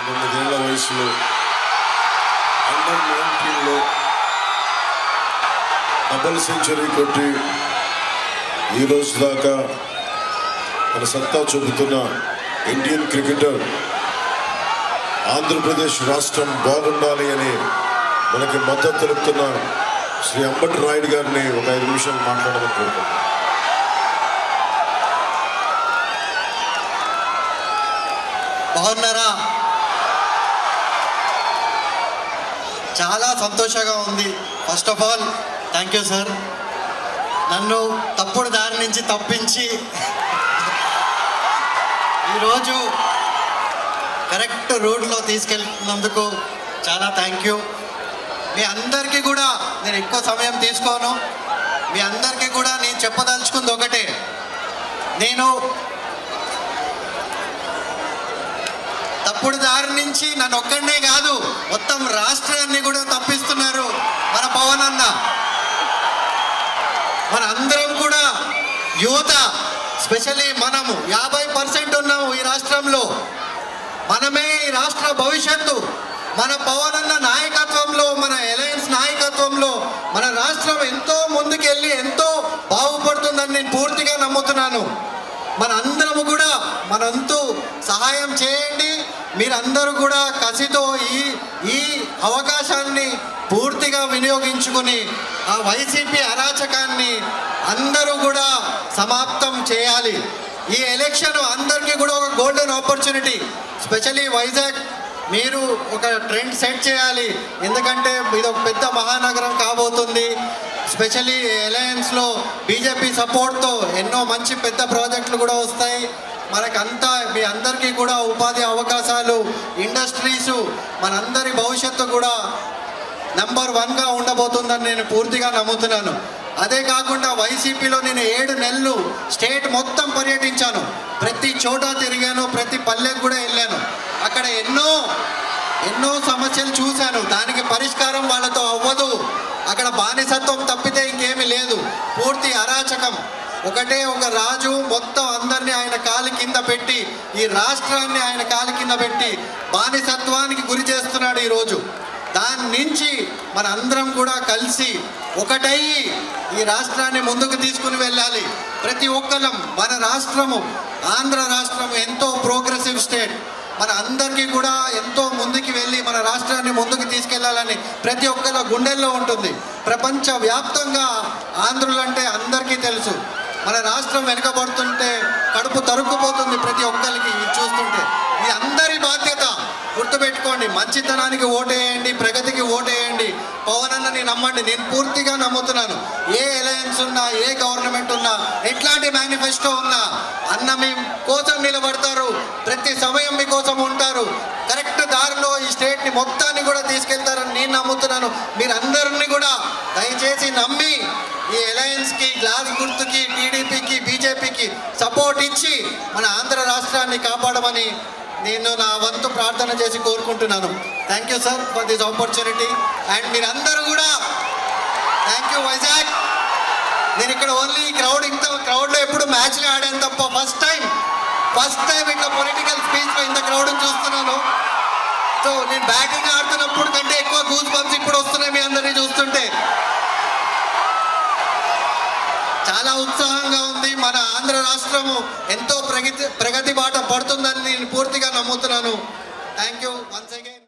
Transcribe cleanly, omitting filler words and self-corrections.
9 ఏళ్ల వయసులో అండర్-19లో double century కొట్టి ఈ రోజు దాకా మన సత్తా చూపుతున్న ఇండియన్ క్రికెటర్ ఆంధ్రప్రదేశ్ రాష్ట్రం బాగుండాలి అని మనకి మద్దతు తెలుపుతున్న శ్రీ అంబటి రాయుడు గారిని ఒక 5 నిమిషాలు మాట్లాడమని కోరుకుంటున్నాను. బాగున్నారా? చాలా సంతోషంగా ఉంది. First of all thank you sir, నన్ను తప్పుడు దారి నుంచి తప్పించి ఈరోజు కరెక్ట్ రూట్లో తీసుకెళ్తున్నందుకు చాలా థ్యాంక్ యూ. మీ అందరికీ కూడా నేను ఎక్కువ సమయం తీసుకోను. మీ అందరికీ కూడా నేను చెప్పదలుచుకుంది ఒకటే, నేను తప్పుడు దారి నుంచి నన్ను ఒక్కడనే కాదు మొత్తం రాష్ట్రాన్ని కూడా తప్పిస్తున్నారు మన పవన్ అన్న. మన అందరం కూడా యువత, స్పెషల్లీ మనము 50% ఉన్నాము ఈ రాష్ట్రంలో. మనమే ఈ రాష్ట్ర భవిష్యత్తు. మన పవన్ అన్న నాయకత్వంలో, మన అలయన్స్ నాయకత్వంలో మన రాష్ట్రం ఎంతో ముందుకెళ్ళి ఎంతో బాగుపడుతుందని నేను పూర్తిగా నమ్ముతున్నాను. మన అందరము కూడా మనంతు సహాయం చేయండి. మీరందరూ కూడా కసితో ఈ అవకాశాన్ని పూర్తిగా వినియోగించుకుని ఆ వైసీపీ అరాచకాన్ని అందరూ కూడా సమాప్తం చేయాలి. ఈ ఎలక్షన్ అందరికీ కూడా ఒక గోల్డెన్ ఆపర్చునిటీ. స్పెషల్లీ వైజాగ్ మీరు ఒక ట్రెండ్ సెట్ చేయాలి. ఎందుకంటే ఇది ఒక పెద్ద మహానగరం కాబోతుంది. స్పెషల్లీ అలయన్స్లో బీజేపీ సపోర్ట్తో ఎన్నో మంచి పెద్ద ప్రాజెక్టులు కూడా వస్తాయి. మనకంతా మీ అందరికీ కూడా ఉపాధి అవకాశాలు, ఇండస్ట్రీసు, మనందరి భవిష్యత్తు కూడా నెంబర్ 1గా ఉండబోతుందని నేను పూర్తిగా నమ్ముతున్నాను. అదే కాకుండా వైసీపీలో నేను 7 నెలలు స్టేట్ మొత్తం పర్యటించాను. ప్రతి చోట తిరిగాను, ప్రతి పల్లెకు కూడా వెళ్ళాను. అక్కడ ఎన్నో సమస్యలు చూశాను. దానికి పరిష్కారం వాళ్ళతో అవ్వదు. అక్కడ బానిసత్వం తప్పితే ఇంకేమీ లేదు. పూర్తి అరాచకం. ఒకటే ఒక రాజు మొత్తం అందరినీ ఆయన కాలి కింద పెట్టి, ఈ రాష్ట్రాన్ని ఆయన కాలి కింద పెట్టి బానిసత్వానికి గురి చేస్తున్నాడు ఈరోజు. దాని నుంచి మన అందరం కూడా కలిసి ఒకటయ్యి ఈ రాష్ట్రాన్ని ముందుకు తీసుకుని వెళ్ళాలి. ప్రతి ఒక్కరం మన రాష్ట్రము, ఆంధ్ర రాష్ట్రము ఎంతో ప్రోగ్రెసివ్ స్టేట్. మన అందరికీ కూడా ఎంతో ముందుకు వెళ్ళి మన రాష్ట్రాన్ని ముందుకు తీసుకెళ్లాలని ప్రతి ఒక్కరి గుండెల్లో ఉంటుంది. ప్రపంచ వ్యాప్తంగా ఆంధ్రులంటే అందరికీ తెలుసు. మన రాష్ట్రం వెనుకబడుతుంటే కడుపు తరుక్కుపోతుంది ప్రతి ఒక్కరికి చూస్తుంటే. ఇది అందరి బాధ్యత. గుర్తుపెట్టుకోండి, మంచితనానికి ఓటేయండి, ప్రగతికి ఓటేయండి. పవన్ అన్నని నమ్మండి. నేను పూర్తిగా నమ్ముతున్నాను. ఏ అలయన్స్ ఉన్నా, ఏ గవర్నమెంట్ ఉన్నా, ఎట్లాంటి మేనిఫెస్టో ఉన్నా అన్న మీ కోసం నిలబడతారు. ప్రతి సమయం మీకోసం ఉంటారు. కరెక్ట్ దారిలో ఈ స్టేట్ని మొత్తాన్ని కూడా తీసుకెళ్తారని నేను నమ్ముతున్నాను. మీరందరినీ కూడా దయచేసి నమ్మి ఈ అలయన్స్కి, గ్లాస్ గుర్తుకి, టీడీపీకి, బీజేపీకి సపోర్ట్ ఇచ్చి మన ఆంధ్ర రాష్ట్రాన్ని కాపాడమని నేను నా వంతు ప్రార్థన చేసి కోరుకుంటున్నాను. Thank you sir for this opportunity. And మీరందరూ కూడా థ్యాంక్ యూ వైజాగ్. నేను ఇక్కడ ఓన్లీ క్రౌడ్లో ఎప్పుడు మ్యాచ్లు ఆడాను తప్ప ఫస్ట్ టైం ఇట్లా పొలిటికల్ స్పీచ్లో ఇంత క్రౌడ్ని చూస్తున్నాను. సో నేను బ్యాటింగ్ ఆడుతున్నప్పుడు కంటే ఎక్కువ గూస్ బంప్స్ ఇప్పుడు వస్తున్నాయి మీ అందరినీ చూస్తుంటే. చాలా ఉత్సాహంగా ఉంది. మన ఆంధ్ర రాష్ట్రము ఎంతో ప్రగతి బాట పడుతుందని నేను పూర్తిగా నమ్ముతున్నాను. Thank you once again.